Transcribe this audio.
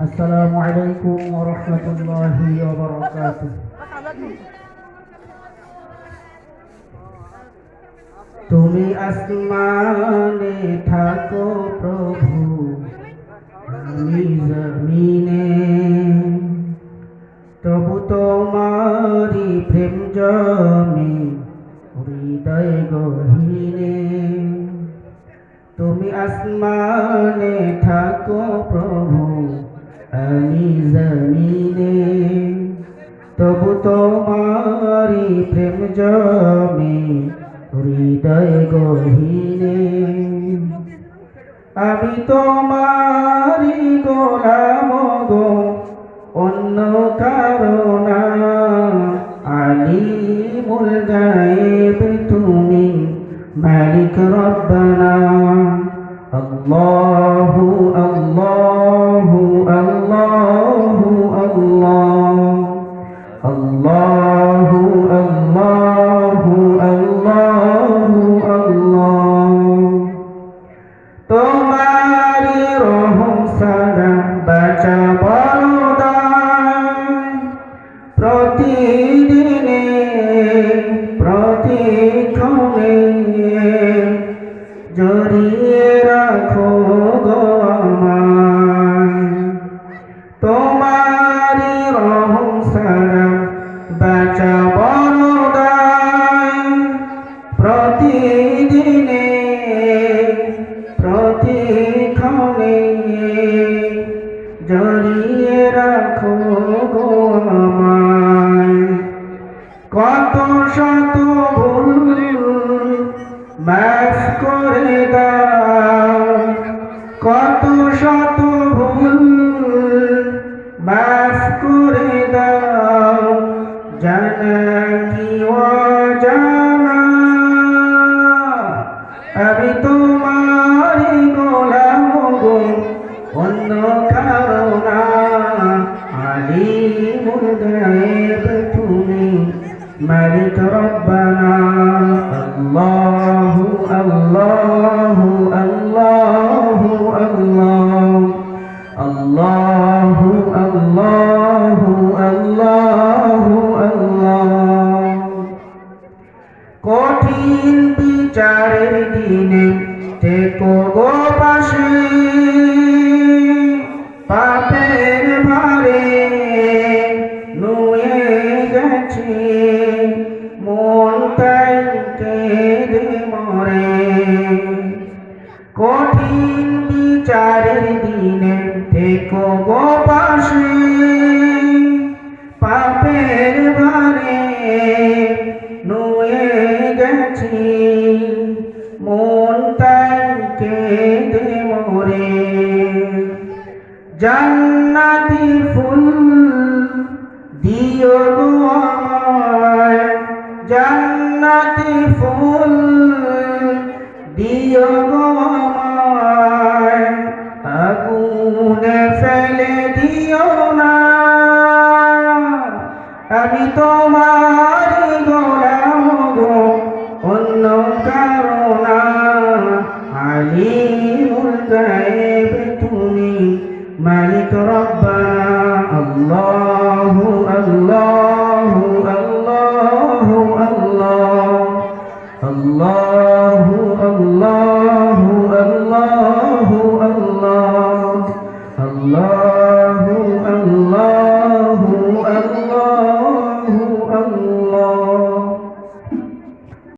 আসসালামু আলাইকুম ওয়া রাহমাতুল্লাহি ওয়া বারাকাতুহু। তুমি আসমানে থাকো প্রভু, আমি জমিনে, তবু তোমারি প্রেম জমে হৃদয় গহীনে। তুমি আসমানে থাকো প্রভু, আমি জমিনে, তবু তোমারি প্রেম জমে হৃদয় গহীনে। আমি তোমারি গোলাম গো, অন্য কারো না। আলিমুল গায়েব তুমি, মালিক রব্বানা। আল্লাহু আল্লাহু আল্লাহু আল্লাহ, আল্লাহু আল্লাহু আল্লাহু আল্লাহ। তোমারি রহম সারা বাঁচা বরদান, প্রতিদিনে প্রতিক্ষণে জড়িয়ে রাখো গো আমায়। তোমারি রহম সারা বাঁচা বরদান, প্রতিদিনে প্রতিক্ষণে জড়িয়ে রাখো গো আমায়। কত শত ভুল মাফ করে দাও, কত শত ভুল মাফ করে দাও, জানা কি অজানা। আমি তোমারি গোলাম গো, অন্য কারো না। আলিমুল গায়েব তুমি, মালিক রব্বানা। আল্লাহু আল্লাহু আল্লাহু আল্লাহ, আল্লাহু আল্লাহু আল্লাহু আল্লাহ। কঠিন বিচারের দিনে থেকো গো পাশে, পাপের ভারে নুয়ে গেছে মন, তাই কেঁদে মরে। কঠিন বিচারের দিনে থেকো গো পাশে, পাপের ভারে নুয়ে গেছে মন, তাই কেঁদে মরে। জান্নাতি ফুল দিও গো আমায়, জান্নাতি ফুল দিও গো আমায়। আগুনে ফেলে দিও না, আমি তোমারি গোলাম গো, অন্য কারো না। আলিমুল গায়েব তুমি, মালিক রব্বানা। আল্লাহু আল্লাহু আল্লাহু আল্লাহ, আল্লাহু আল্লাহু আল্লাহু আল্লাহ, আল্লাহ।